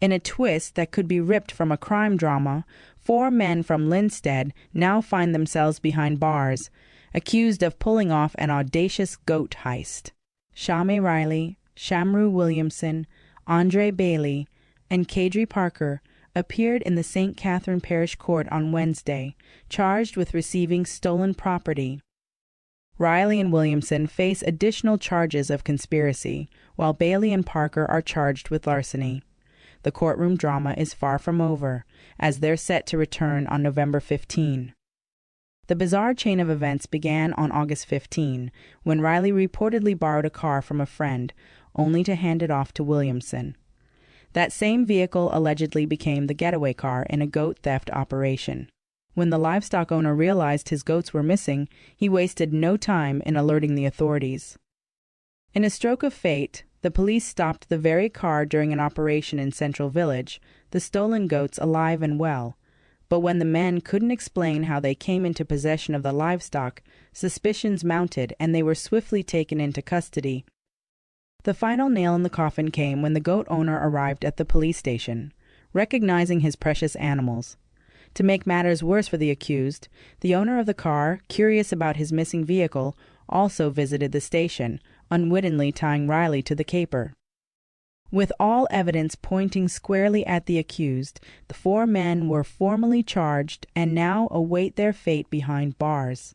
In a twist that could be ripped from a crime drama, 4 men from Linstead now find themselves behind bars, accused of pulling off an audacious goat heist. Shame Riley, Shamru Williamson, Andre Bailey, and Kadri Parker appeared in the St. Catherine Parish Court on Wednesday, charged with receiving stolen property. Riley and Williamson face additional charges of conspiracy, while Bailey and Parker are charged with larceny. The courtroom drama is far from over, as they're set to return on November 15. The bizarre chain of events began on August 15, when Riley reportedly borrowed a car from a friend, only to hand it off to Williamson. That same vehicle allegedly became the getaway car in a goat theft operation. When the livestock owner realized his goats were missing, he wasted no time in alerting the authorities. In a stroke of fate, the police stopped the very car during an operation in Central Village, the stolen goats alive and well. But when the men couldn't explain how they came into possession of the livestock, suspicions mounted and they were swiftly taken into custody. The final nail in the coffin came when the goat owner arrived at the police station, recognizing his precious animals. To make matters worse for the accused, the owner of the car, curious about his missing vehicle, also visited the station, unwittingly tying Riley to the caper. With all evidence pointing squarely at the accused, the 4 men were formally charged and now await their fate behind bars.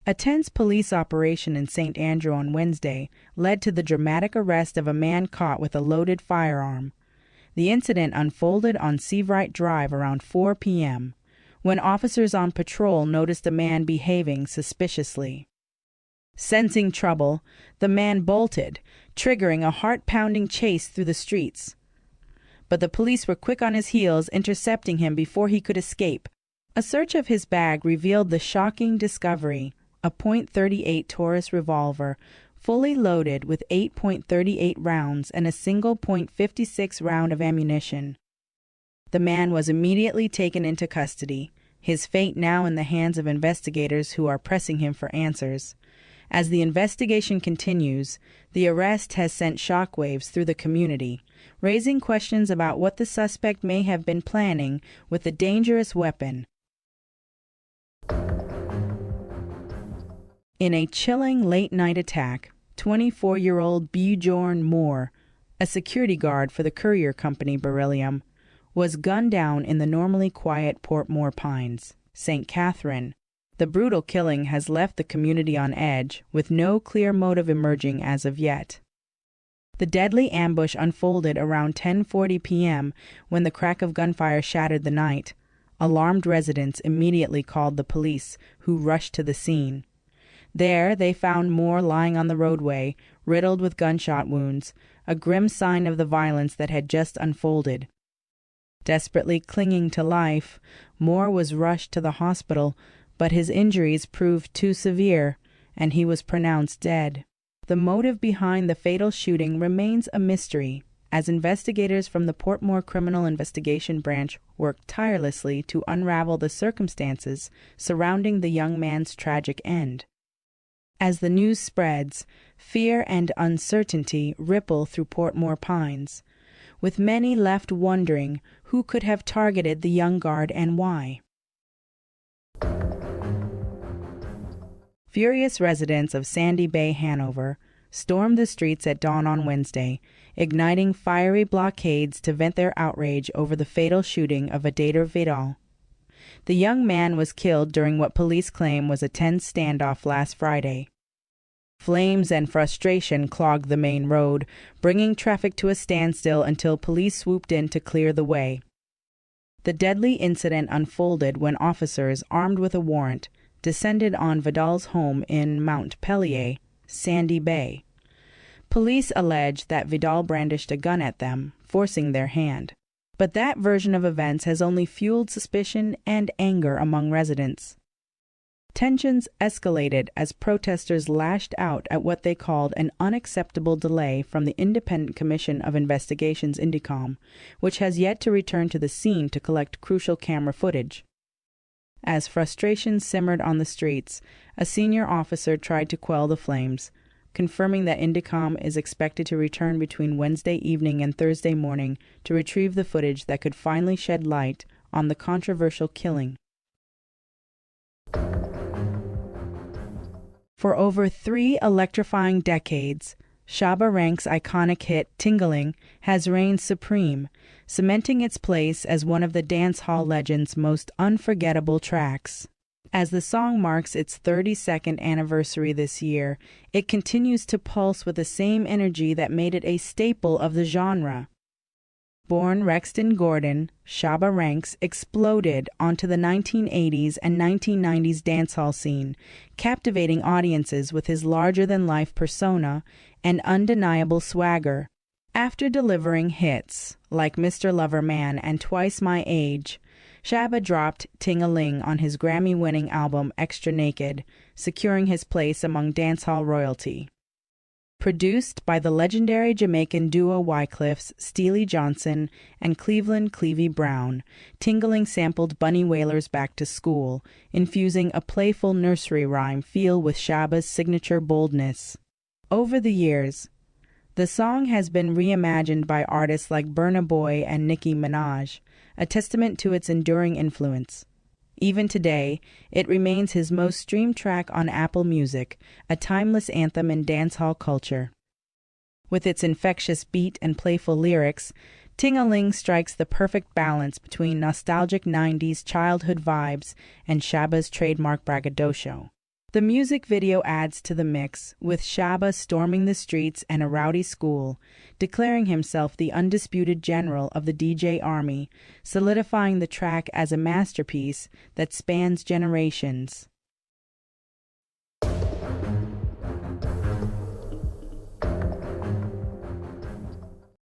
A tense police operation in St. Andrew on Wednesday led to the dramatic arrest of a man caught with a loaded firearm. The incident unfolded on Seavright Drive around 4 p.m., when officers on patrol noticed a man behaving suspiciously. Sensing trouble, the man bolted, triggering a heart-pounding chase through the streets. But the police were quick on his heels, intercepting him before he could escape. A search of his bag revealed the shocking discovery: a .38 Taurus revolver, fully loaded with 8.38 rounds and a single .56 round of ammunition. The man was immediately taken into custody, his fate now in the hands of investigators who are pressing him for answers. As the investigation continues, the arrest has sent shockwaves through the community, raising questions about what the suspect may have been planning with the dangerous weapon. In a chilling late-night attack, 24-year-old Bjorn Moore, a security guard for the courier company Beryllium, was gunned down in the normally quiet Portmore Pines, St. Catherine. The brutal killing has left the community on edge, with no clear motive emerging as of yet. The deadly ambush unfolded around 10:40 p.m. when the crack of gunfire shattered the night. Alarmed residents immediately called the police, who rushed to the scene. There they found Moore lying on the roadway, riddled with gunshot wounds, a grim sign of the violence that had just unfolded. Desperately clinging to life, Moore was rushed to the hospital, but his injuries proved too severe, and he was pronounced dead. The motive behind the fatal shooting remains a mystery, as investigators from the Portmore Criminal Investigation Branch worked tirelessly to unravel the circumstances surrounding the young man's tragic end. As the news spreads, fear and uncertainty ripple through Portmore Pines, with many left wondering who could have targeted the young guard and why. Furious residents of Sandy Bay, Hanover, stormed the streets at dawn on Wednesday, igniting fiery blockades to vent their outrage over the fatal shooting of Adair Vidal. The young man was killed during what police claim was a tense standoff last Friday. Flames and frustration clogged the main road, bringing traffic to a standstill until police swooped in to clear the way. The deadly incident unfolded when officers, armed with a warrant, descended on Vidal's home in Montpelier, Sandy Bay. Police allege that Vidal brandished a gun at them, forcing their hand. But that version of events has only fueled suspicion and anger among residents. Tensions escalated as protesters lashed out at what they called an unacceptable delay from the Independent Commission of Investigations Indicom, which has yet to return to the scene to collect crucial camera footage. As frustration simmered on the streets, a senior officer tried to quell the flames, confirming that Indicom is expected to return between Wednesday evening and Thursday morning to retrieve the footage that could finally shed light on the controversial killing. For over 3 electrifying decades, Shabba Ranks' iconic hit Tingling has reigned supreme, cementing its place as one of the dancehall legend's most unforgettable tracks. As the song marks its 32nd anniversary this year, it continues to pulse with the same energy that made it a staple of the genre. Born Rexton Gordon, Shabba Ranks exploded onto the 1980s and 1990s dancehall scene, captivating audiences with his larger-than-life persona and undeniable swagger. After delivering hits like Mr. Lover Man and Twice My Age, Shabba dropped Ting-a-Ling on his Grammy-winning album Extra Naked, securing his place among dancehall royalty. Produced by the legendary Jamaican duo Wyclif's Steely Johnson and Cleveland Clevie Brown, Ting-a-Ling sampled Bunny Wailer's Back to School, infusing a playful nursery rhyme feel with Shabba's signature boldness. Over the years, the song has been reimagined by artists like Burna Boy and Nicki Minaj, a testament to its enduring influence. Even today, it remains his most streamed track on Apple Music, a timeless anthem in dancehall culture. With its infectious beat and playful lyrics, Ting-a-Ling strikes the perfect balance between nostalgic 90s childhood vibes and Shabba's trademark braggadocio. The music video adds to the mix, with Shabba storming the streets and a rowdy school, declaring himself the undisputed general of the DJ army, solidifying the track as a masterpiece that spans generations.